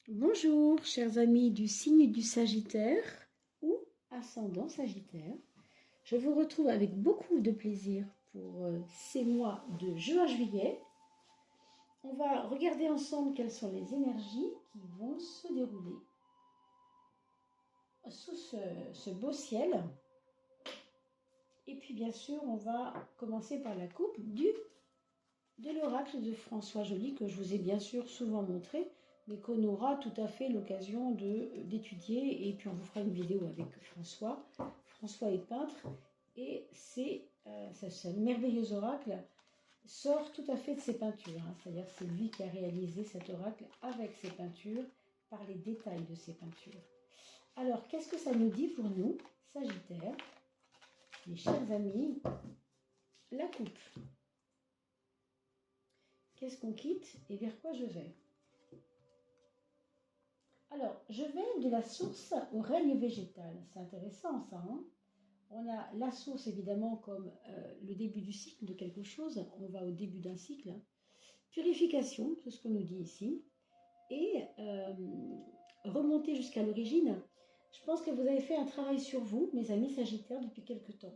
Bonjour, chers amis du signe du Sagittaire ou ascendant Sagittaire. Je vous retrouve avec beaucoup de plaisir pour ces mois de juin à juillet. On va regarder ensemble quelles sont les énergies qui vont se dérouler sous ce beau ciel. Et puis bien sûr, on va commencer par la coupe de l'oracle de François Joly que je vous ai bien sûr souvent montré, mais qu'on aura tout à fait l'occasion d'étudier. Et puis on vous fera une vidéo avec François. François est peintre et c'est ce merveilleux oracle sort tout à fait de ses peintures. C'est-à-dire c'est lui qui a réalisé cet oracle avec ses peintures, par les détails de ses peintures. Alors, qu'est-ce que ça nous dit pour nous, Sagittaire, mes chers amis? La coupe. Qu'est-ce qu'on quitte et vers quoi je vais? Alors, je vais de la source au règne végétal. C'est intéressant ça, hein? On a la source évidemment comme le début du cycle de quelque chose. On va au début d'un cycle. Purification, c'est ce qu'on nous dit ici. Et remonter jusqu'à l'origine. Je pense que vous avez fait un travail sur vous, mes amis Sagittaires, depuis quelque temps.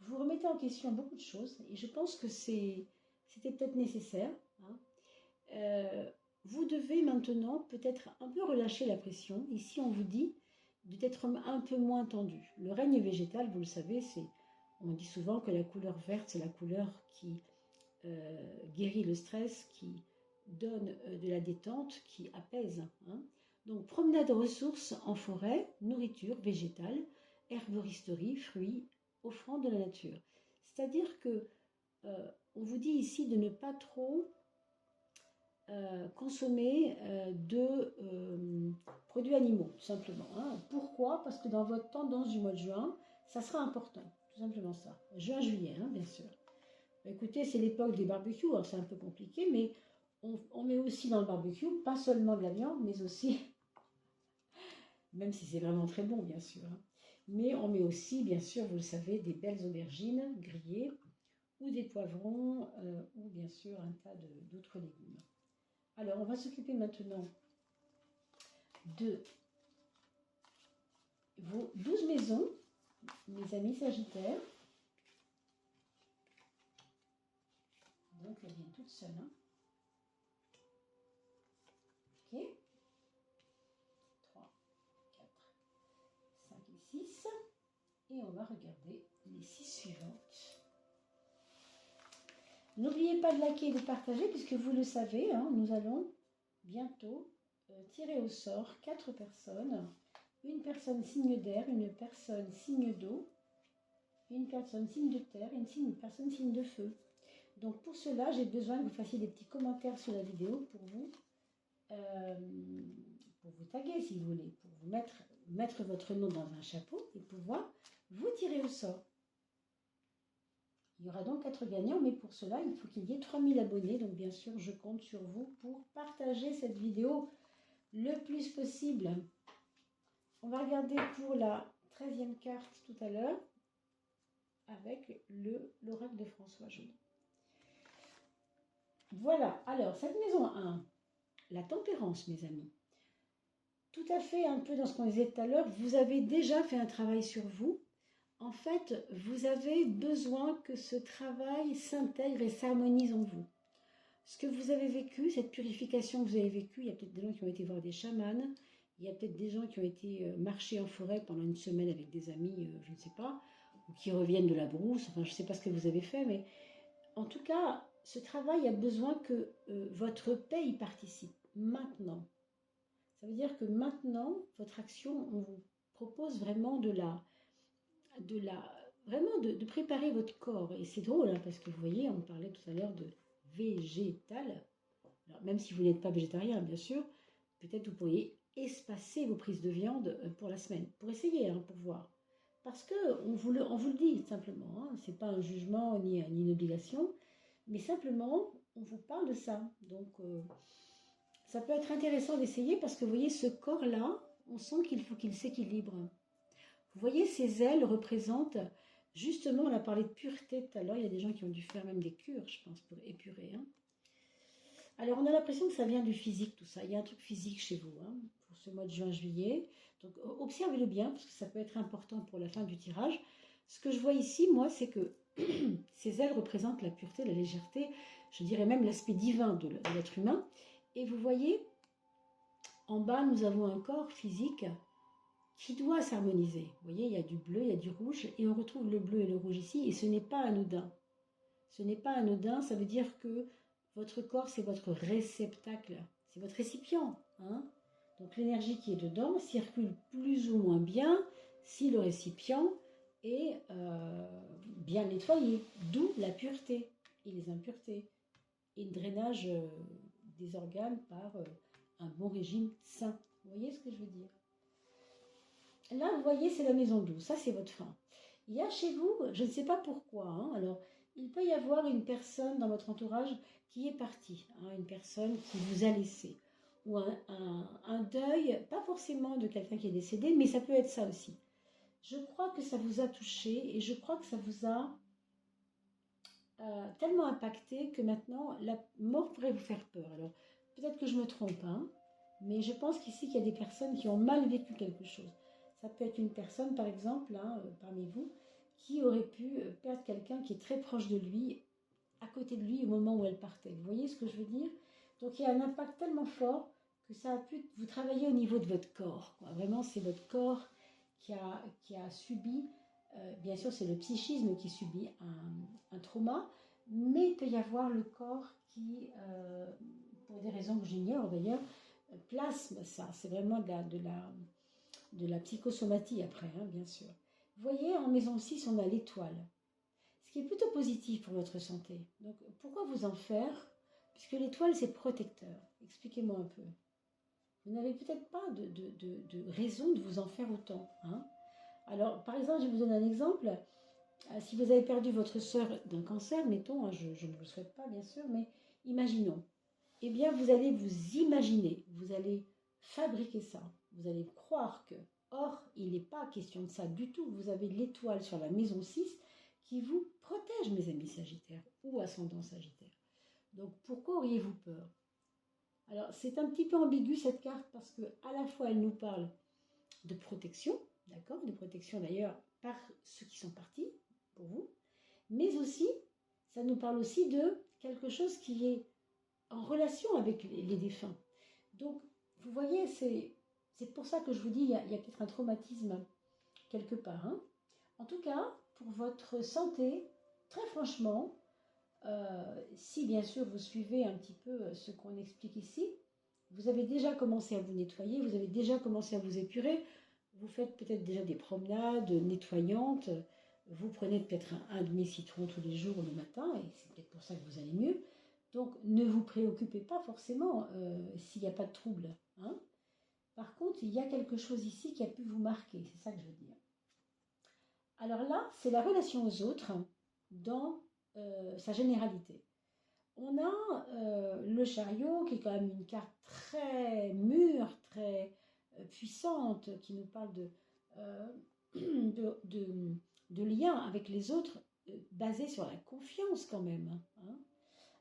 Vous remettez en question beaucoup de choses et je pense que c'était peut-être nécessaire. Vous devez maintenant peut-être un peu relâcher la pression. Ici, on vous dit d'être un peu moins tendu. Le règne végétal, vous le savez, on dit souvent que la couleur verte, c'est la couleur qui guérit le stress, qui donne de la détente, qui apaise. Donc, promenade ressources en forêt, nourriture végétale, herboristerie, fruits, offrande de la nature. C'est-à-dire que on vous dit ici de ne pas trop consommer de produits animaux, tout simplement. Pourquoi? Parce que dans votre tendance du mois de juin, ça sera important, tout simplement ça. Juin-juillet, bien sûr. Écoutez, c'est l'époque des barbecues, alors c'est un peu compliqué, mais on met aussi dans le barbecue, pas seulement de la viande, mais aussi, même si c'est vraiment très bon, bien sûr, mais on met aussi, bien sûr, vous le savez, des belles aubergines grillées, ou des poivrons, ou bien sûr un tas d'autres légumes. Alors, on va s'occuper maintenant de vos 12 maisons, mes amis Sagittaires. Donc, elle vient toute seule. Ok. 3, 4, 5 et 6. Et on va regarder les 6 suivantes. N'oubliez pas de liker et de partager, puisque vous le savez, nous allons bientôt tirer au sort 4 personnes. Une personne signe d'air, une personne signe d'eau, une personne signe de terre et une personne signe de feu. Donc pour cela, j'ai besoin que vous fassiez des petits commentaires sur la vidéo pour vous taguer si vous voulez, pour vous mettre votre nom dans un chapeau et pouvoir vous tirer au sort. Il y aura donc 4 gagnants, mais pour cela, il faut qu'il y ait 3000 abonnés. Donc bien sûr, je compte sur vous pour partager cette vidéo le plus possible. On va regarder pour la 13e carte tout à l'heure avec l'oracle de François Joly. Voilà, alors cette maison 1, la tempérance, mes amis. Tout à fait un peu dans ce qu'on disait tout à l'heure, vous avez déjà fait un travail sur vous. En fait, vous avez besoin que ce travail s'intègre et s'harmonise en vous. Ce que vous avez vécu, cette purification que vous avez vécue, il y a peut-être des gens qui ont été voir des chamans, il y a peut-être des gens qui ont été marcher en forêt pendant une semaine avec des amis, je ne sais pas, ou qui reviennent de la brousse, enfin je ne sais pas ce que vous avez fait, mais en tout cas, ce travail a besoin que votre paix y participe, maintenant. Ça veut dire que maintenant, votre action, on vous propose vraiment de préparer votre corps. Et c'est drôle, parce que vous voyez, on parlait tout à l'heure de végétal. Alors, même si vous n'êtes pas végétarien, bien sûr, peut-être vous pourriez espacer vos prises de viande pour la semaine, pour essayer, pour voir. Parce qu'on vous le dit simplement, ce n'est pas un jugement ni une obligation, mais simplement, on vous parle de ça. Donc, ça peut être intéressant d'essayer parce que vous voyez, ce corps-là, on sent qu'il faut qu'il s'équilibre. Vous voyez, ces ailes représentent, justement, on a parlé de pureté tout à l'heure, il y a des gens qui ont dû faire même des cures, je pense, pour épurer. Alors, on a l'impression que ça vient du physique, tout ça. Il y a un truc physique chez vous, hein, pour ce mois de juin-juillet. Donc, observez-le bien, parce que ça peut être important pour la fin du tirage. Ce que je vois ici, moi, c'est que ces ailes représentent la pureté, la légèreté, je dirais même l'aspect divin de l'être humain. Et vous voyez, en bas, nous avons un corps physique qui doit s'harmoniser. Vous voyez, il y a du bleu, il y a du rouge, et on retrouve le bleu et le rouge ici, et ce n'est pas anodin. Ce n'est pas anodin, ça veut dire que votre corps, c'est votre réceptacle, c'est votre récipient. Hein. Donc l'énergie qui est dedans circule plus ou moins bien si le récipient est bien nettoyé, d'où la pureté et les impuretés, et le drainage des organes par un bon régime sain. Vous voyez ce que je veux dire? Là, vous voyez, c'est la maison 12, ça c'est votre fin. Il y a chez vous, je ne sais pas pourquoi, hein, alors il peut y avoir une personne dans votre entourage qui est partie, hein, une personne qui vous a laissé, ou un deuil, pas forcément de quelqu'un qui est décédé, mais ça peut être ça aussi. Je crois que ça vous a touché et je crois que ça vous a tellement impacté que maintenant la mort pourrait vous faire peur. Alors peut-être que je me trompe, hein, mais je pense qu'ici qu'il y a des personnes qui ont mal vécu quelque chose. Ça peut être une personne, par exemple, hein, parmi vous, qui aurait pu perdre quelqu'un qui est très proche de lui, à côté de lui au moment où elle partait. Vous voyez ce que je veux dire? Donc il y a un impact tellement fort que ça a pu vous travailler au niveau de votre corps. Quoi. Vraiment, c'est votre corps qui a subi, bien sûr c'est le psychisme qui subit un trauma, mais il peut y avoir le corps qui, pour des raisons que j'ignore d'ailleurs, plasme ça. C'est vraiment de la psychosomatie après, hein, bien sûr. Vous voyez, en maison 6, on a l'étoile, ce qui est plutôt positif pour votre santé. Donc, pourquoi vous en faire? Puisque l'étoile, c'est protecteur. Expliquez-moi un peu. Vous n'avez peut-être pas de raison de vous en faire autant. Hein. Alors, par exemple, je vous donne un exemple. Si vous avez perdu votre sœur d'un cancer, mettons, hein, je ne vous le souhaite pas, bien sûr, mais imaginons. Eh bien, vous allez vous imaginer, vous allez fabriquer ça. Vous allez croire que, or, il n'est pas question de ça du tout. Vous avez l'étoile sur la maison 6 qui vous protège, mes amis Sagittaires ou ascendant Sagittaire. Donc, pourquoi auriez-vous peur? Alors, c'est un petit peu ambigu cette carte parce que à la fois, elle nous parle de protection, d'accord, de protection d'ailleurs par ceux qui sont partis pour vous, mais aussi, ça nous parle aussi de quelque chose qui est en relation avec les défunts. Donc, vous voyez, c'est pour ça que je vous dis, il y a peut-être un traumatisme quelque part. Hein. En tout cas, pour votre santé, très franchement, si bien sûr vous suivez un petit peu ce qu'on explique ici, vous avez déjà commencé à vous nettoyer, vous avez déjà commencé à vous épurer, vous faites peut-être déjà des promenades nettoyantes, vous prenez peut-être un demi-citron tous les jours le matin, et c'est peut-être pour ça que vous allez mieux. Donc ne vous préoccupez pas forcément s'il n'y a pas de trouble. Hein. Par contre, il y a quelque chose ici qui a pu vous marquer, c'est ça que je veux dire. Alors là, c'est la relation aux autres dans sa généralité. On a le chariot qui est quand même une carte très mûre, très puissante, qui nous parle de liens avec les autres basés sur la confiance quand même. Hein.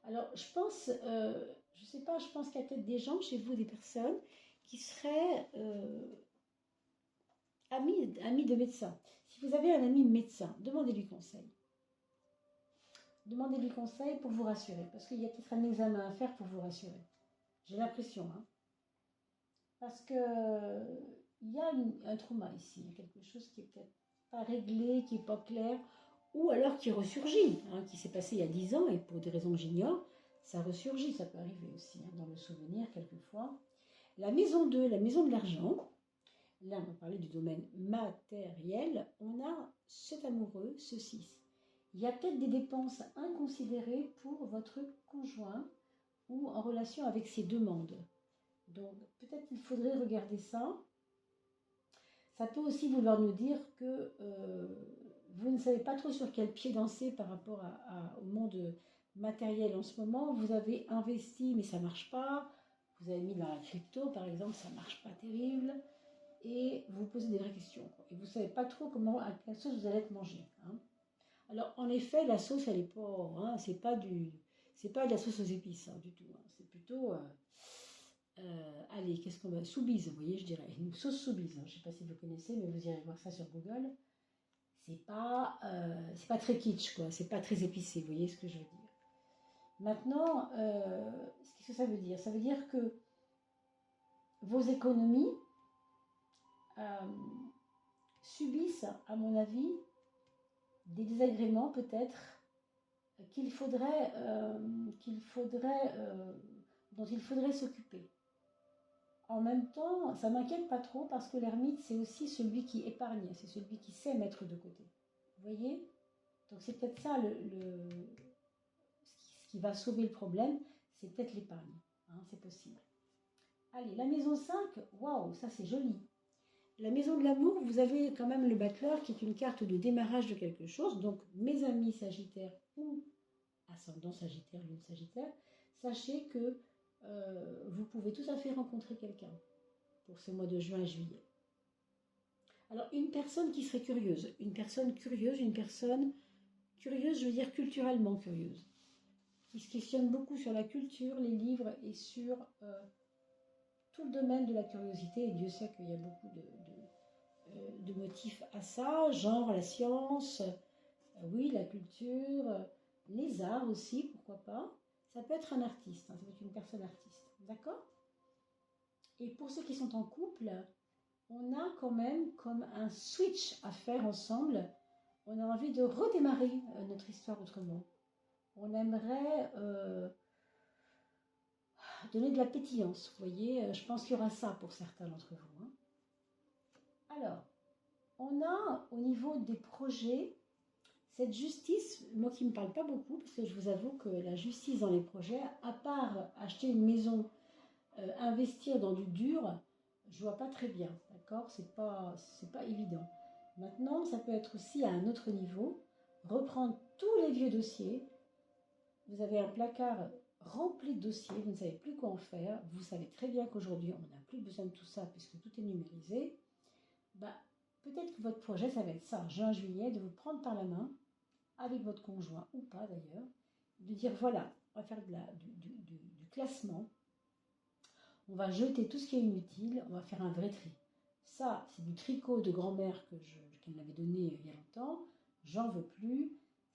Alors je pense, je ne sais pas, je pense qu'il y a peut-être des gens chez vous, des personnes qui seraient amis de médecins. Si vous avez un ami médecin, demandez-lui conseil. Demandez-lui conseil pour vous rassurer, parce qu'il y a peut-être un examen à faire pour vous rassurer. J'ai l'impression, hein. Parce que il y a un trauma ici, il y a quelque chose qui est peut-être pas réglé, qui n'est pas clair, ou alors qui ressurgit, hein, qui s'est passé il y a 10 ans, et pour des raisons que j'ignore, ça ressurgit, ça peut arriver aussi, hein, dans le souvenir quelquefois. La maison 2, la maison de l'argent, là on va parler du domaine matériel, on a cet amoureux, ce 6. Il y a peut-être des dépenses inconsidérées pour votre conjoint ou en relation avec ses demandes. Donc peut-être qu'il faudrait regarder ça. Ça peut aussi vouloir nous dire que vous ne savez pas trop sur quel pied danser par rapport au monde matériel en ce moment. Vous avez investi mais ça ne marche pas. Vous avez mis dans la crypto par exemple, ça ne marche pas terrible. Et vous vous posez des vraies questions. Quoi. Et vous ne savez pas trop à quelle sauce vous allez être mangé. Hein. Alors, en effet, la sauce, elle n'est pas, hein, c'est pas C'est pas de la sauce aux épices hein, du tout. Hein. C'est plutôt, allez, qu'est-ce qu'on va... Soubise, vous voyez, je dirais. Une sauce soubise. Hein. Je ne sais pas si vous connaissez, mais vous irez voir ça sur Google. C'est pas très kitsch, quoi. C'est pas très épicé, vous voyez ce que je veux dire. Maintenant, qu'est-ce que ça veut dire? Ça veut dire que vos économies subissent, à mon avis, des désagréments peut-être dont il faudrait s'occuper. En même temps, ça m'inquiète pas trop parce que l'ermite, c'est aussi celui qui épargne, c'est celui qui sait mettre de côté. Vous voyez? Donc c'est peut-être ça ce qui va sauver le problème, c'est peut-être l'épargne. Hein, c'est possible. Allez, la maison 5, waouh, ça c'est joli. La maison de l'amour, vous avez quand même le battleur qui est une carte de démarrage de quelque chose. Donc mes amis Sagittaires ou ascendant Sagittaire, lune Sagittaire, sachez que vous pouvez tout à fait rencontrer quelqu'un pour ce mois de juin à juillet. Alors une personne qui serait curieuse, une personne curieuse, je veux dire culturellement curieuse, qui se questionne beaucoup sur la culture, les livres et sur tout le domaine de la curiosité, et Dieu sait qu'il y a beaucoup de motifs à ça, genre la science, oui, la culture, les arts aussi, pourquoi pas. Ça peut être un artiste, hein, ça peut être une personne artiste, d'accord? Et pour ceux qui sont en couple, on a quand même comme un switch à faire ensemble. On a envie de redémarrer notre histoire autrement. On aimerait donner de la pétillance, vous voyez. Je pense qu'il y aura ça pour certains d'entre vous. Hein. Alors, on a au niveau des projets, cette justice, moi qui ne me parle pas beaucoup, parce que je vous avoue que la justice dans les projets, à part acheter une maison, investir dans du dur, je vois pas très bien, d'accord? C'est pas évident. Maintenant, ça peut être aussi à un autre niveau, reprendre tous les vieux dossiers. Vous avez un placard rempli de dossiers, vous ne savez plus quoi en faire, vous savez très bien qu'aujourd'hui, on n'a plus besoin de tout ça puisque tout est numérisé. Bah, peut-être que votre projet, ça va être ça, juin, juillet, de vous prendre par la main, avec votre conjoint ou pas d'ailleurs, de dire voilà, on va faire du classement, on va jeter tout ce qui est inutile, on va faire un vrai tri. Ça, c'est du tricot de grand-mère qu'elle m'avait donné il y a longtemps, j'en veux plus.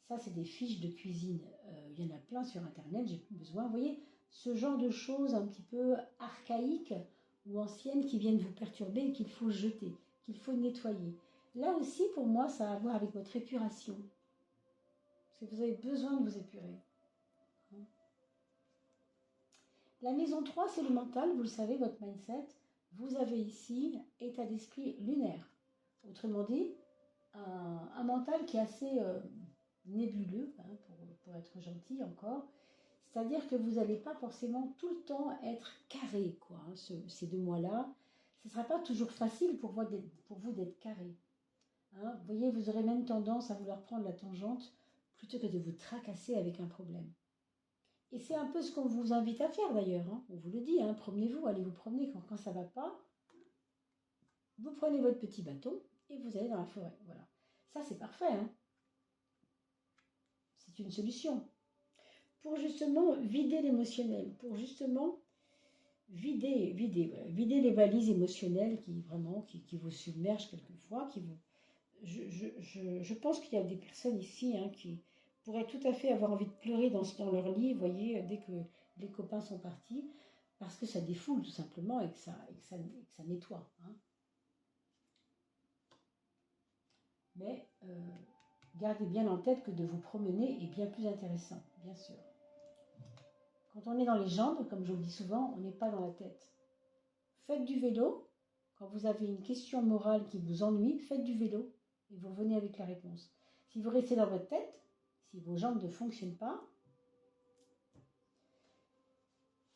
Ça, c'est des fiches de cuisine, il y en a plein sur Internet, j'ai plus besoin. Vous voyez, ce genre de choses un petit peu archaïques ou anciennes qui viennent vous perturber et qu'il faut jeter, qu'il faut nettoyer. Là aussi, pour moi, ça a à voir avec votre épuration. Parce que vous avez besoin de vous épurer. La maison 3, c'est le mental, vous le savez, votre mindset. Vous avez ici état d'esprit lunaire. Autrement dit, un mental qui est assez nébuleux, hein, pour être gentil encore. C'est-à-dire que vous n'allez pas forcément tout le temps être carré, quoi, hein, ces 2 mois-là. Ce ne sera pas toujours facile pour vous d'être carré. Hein. Vous voyez, vous aurez même tendance à vouloir prendre la tangente plutôt que de vous tracasser avec un problème. Et c'est un peu ce qu'on vous invite à faire d'ailleurs. Hein. On vous le dit, hein, promenez-vous, allez vous promener quand ça ne va pas. Vous prenez votre petit bâton et vous allez dans la forêt. Voilà. Ça, c'est parfait. Hein. C'est une solution. Pour justement vider l'émotionnel, pour justement vider les valises émotionnelles qui vous submergent quelquefois. Je pense qu'il y a des personnes ici hein, qui pourraient tout à fait avoir envie de pleurer dans leur lit, vous voyez, dès que les copains sont partis, parce que ça défoule tout simplement et que ça nettoie. Hein. Mais gardez bien en tête que de vous promener est bien plus intéressant, bien sûr. Quand on est dans les jambes, comme je le dis souvent, on n'est pas dans la tête. Faites du vélo. Quand vous avez une question morale qui vous ennuie, faites du vélo et vous revenez avec la réponse. Si vous restez dans votre tête, si vos jambes ne fonctionnent pas,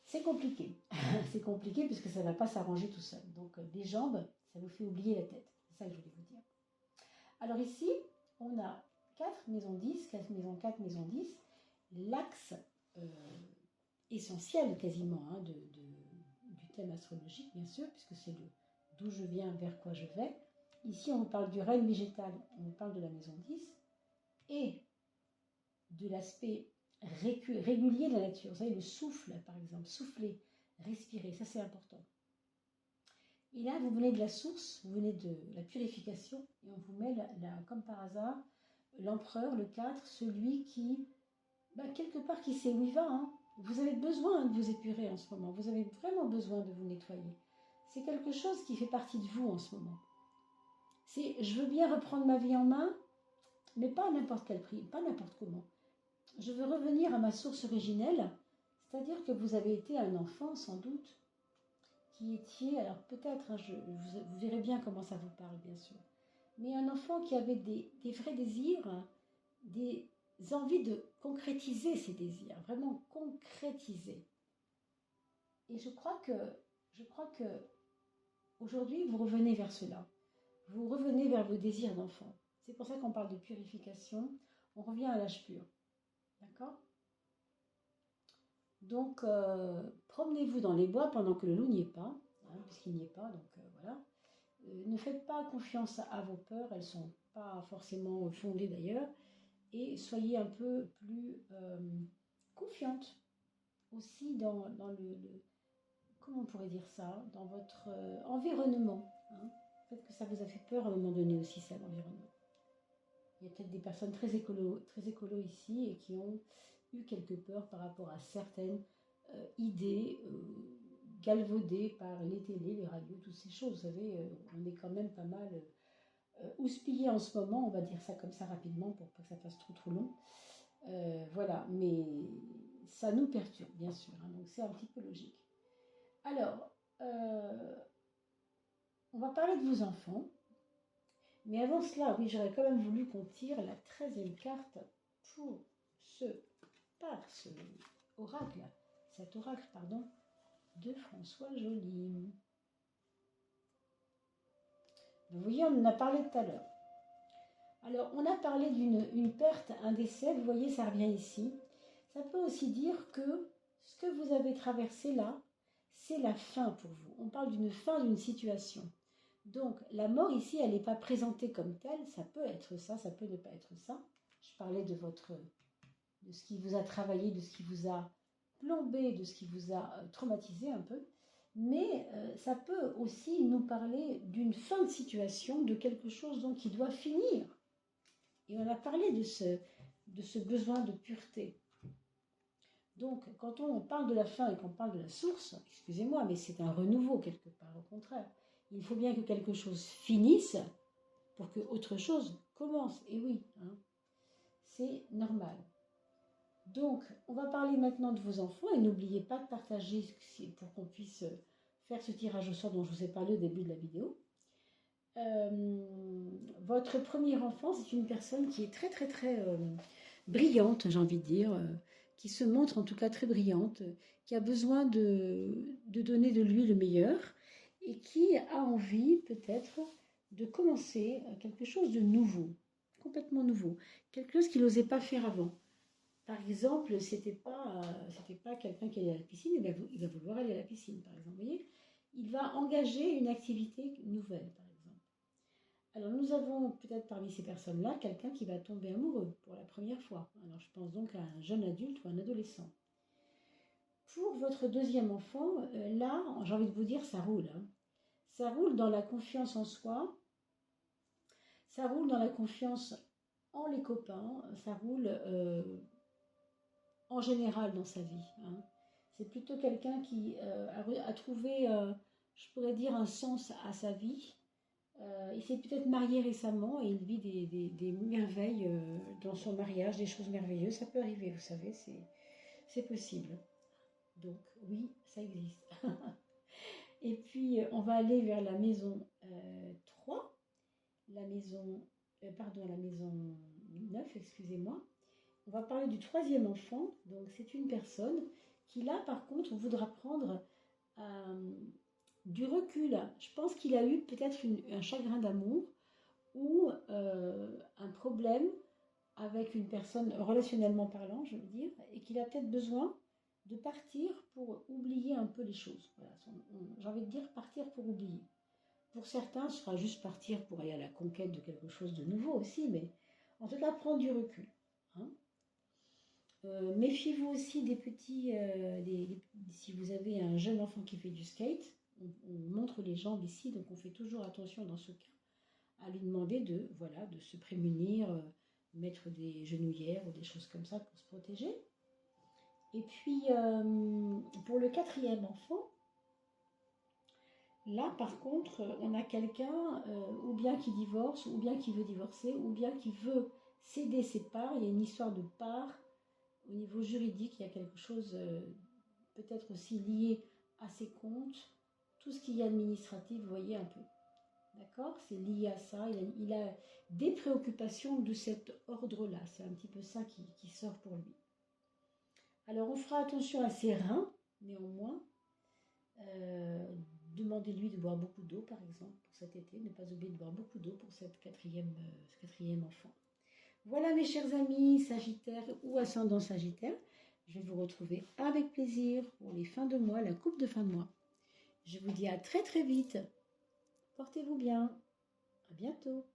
c'est compliqué. C'est compliqué parce que ça ne va pas s'arranger tout seul. Donc les jambes, ça vous fait oublier la tête. C'est ça que je voulais vous dire. Alors ici, on a 4 maisons 10, 4 maisons 4, maison 10. L'axe essentiel quasiment hein, du thème astrologique, bien sûr, puisque c'est d'où je viens, vers quoi je vais. Ici, on vous parle du règne végétal, on vous parle de la maison 10 et de l'aspect régulier de la nature. Vous savez, le souffle, par exemple, souffler, respirer, ça c'est important. Et là, vous venez de la source, vous venez de la purification, et on vous met, comme par hasard, l'empereur, le 4, celui qui, quelque part, qui sait où il va. Hein. Vous avez besoin de vous épurer en ce moment, vous avez vraiment besoin de vous nettoyer. C'est quelque chose qui fait partie de vous en ce moment. C'est, je veux bien reprendre ma vie en main, mais pas à n'importe quel prix, pas n'importe comment. Je veux revenir à ma source originelle, c'est-à-dire que vous avez été un enfant, sans doute, qui étiez, alors peut-être, hein, vous verrez bien comment ça vous parle, bien sûr, mais un enfant qui avait des vrais désirs, hein, des envies de concrétiser ses désirs, vraiment concrétiser. Et je crois que aujourd'hui, vous revenez vers cela. Vous revenez vers vos désirs d'enfant. C'est pour ça qu'on parle de purification. On revient à l'âge pur. D'accord ? Donc, promenez-vous dans les bois pendant que le loup n'y est pas, hein, puisqu'il n'y est pas, donc voilà. Ne faites pas confiance à vos peurs, elles ne sont pas forcément fondées d'ailleurs, et soyez un peu plus confiante aussi dans comment on pourrait dire ça, dans votre environnement. Hein. Peut-être que ça vous a fait peur à un moment donné aussi, ça, l'environnement. Il y a peut-être des personnes très écolo ici et qui ont eu quelques peurs par rapport à certaines idées galvaudées par les télés, les radios, toutes ces choses. Vous savez, on est quand même pas mal houspillés en ce moment, on va dire ça comme ça rapidement pour pas que ça fasse trop long. Voilà, mais ça nous perturbe, bien sûr, hein, donc c'est un petit peu logique. Alors, on va parler de vos enfants. Mais avant cela, oui, j'aurais quand même voulu qu'on tire la 13e carte pour cet oracle, de François Joly. Vous voyez, on en a parlé tout à l'heure. Alors, on a parlé d'une perte, un décès, vous voyez, ça revient ici. Ça peut aussi dire que ce que vous avez traversé là, c'est la fin pour vous. On parle d'une fin d'une situation. Donc, la mort ici, elle n'est pas présentée comme telle. Ça peut être ça, ça peut ne pas être ça. Je parlais de ce qui vous a travaillé, de ce qui vous a plombé, de ce qui vous a traumatisé un peu. Mais ça peut aussi nous parler d'une fin de situation, de quelque chose donc qui doit finir. Et on a parlé de ce besoin de pureté. Donc, quand on parle de la fin et qu'on parle de la source, excusez-moi, mais c'est un renouveau quelque part, au contraire. Il faut bien que quelque chose finisse pour que autre chose commence. Et oui, hein, c'est normal. Donc, on va parler maintenant de vos enfants et n'oubliez pas de partager pour qu'on puisse faire ce tirage au sort dont je vous ai parlé au début de la vidéo. Votre premier enfant, c'est une personne qui est très très très brillante, j'ai envie de dire, qui se montre en tout cas très brillante, qui a besoin de donner de lui le meilleur et qui a envie peut-être de commencer quelque chose de nouveau, complètement nouveau, quelque chose qu'il n'osait pas faire avant. Par exemple, c'était pas quelqu'un qui allait à la piscine, il va vouloir aller à la piscine, par exemple. Vous voyez, il va engager une activité nouvelle, par exemple. Alors, nous avons peut-être parmi ces personnes-là quelqu'un qui va tomber amoureux pour la première fois. Alors, je pense donc à un jeune adulte ou un adolescent. Pour votre deuxième enfant, là, j'ai envie de vous dire, ça roule. Hein. Ça roule dans la confiance en soi, ça roule dans la confiance en les copains, ça roule en général dans sa vie. Hein. C'est plutôt quelqu'un qui a trouvé, je pourrais dire, un sens à sa vie. Il s'est peut-être marié récemment et il vit des merveilles dans son mariage, des choses merveilleuses. Ça peut arriver, vous savez, c'est possible. Donc oui, ça existe. Et puis, on va aller vers la maison 3, la maison 9, excusez-moi. On va parler du troisième enfant. Donc, c'est une personne qui, là, par contre, voudra prendre du recul. Je pense qu'il a eu peut-être un chagrin d'amour ou un problème avec une personne, relationnellement parlant, je veux dire, et qu'il a peut-être besoin de partir pour oublier un peu les choses. Voilà, j'ai envie de dire partir pour oublier. Pour certains, ce sera juste partir pour aller à la conquête de quelque chose de nouveau aussi, mais en tout cas, prendre du recul. Hein. Méfiez-vous aussi des petits, si vous avez un jeune enfant qui fait du skate, on montre les jambes ici, donc on fait toujours attention dans ce cas à lui demander de, voilà, de se prémunir, mettre des genouillères ou des choses comme ça pour se protéger. Et puis, pour le quatrième enfant, là, par contre, on a quelqu'un ou bien qui divorce, ou bien qui veut divorcer, ou bien qui veut céder ses parts. Il y a une histoire de parts. Au niveau juridique, il y a quelque chose peut-être aussi lié à ses comptes. Tout ce qui est administratif, vous voyez un peu. D'accord? C'est lié à ça. Il a des préoccupations de cet ordre-là. C'est un petit peu ça qui sort pour lui. Alors, on fera attention à ses reins, néanmoins. Demandez-lui de boire beaucoup d'eau, par exemple, pour cet été. Ne pas oublier de boire beaucoup d'eau pour ce quatrième enfant. Voilà, mes chers amis, Sagittaire ou ascendant Sagittaire. Je vais vous retrouver avec plaisir pour les fins de mois, la coupe de fin de mois. Je vous dis à très très vite. Portez-vous bien. À bientôt.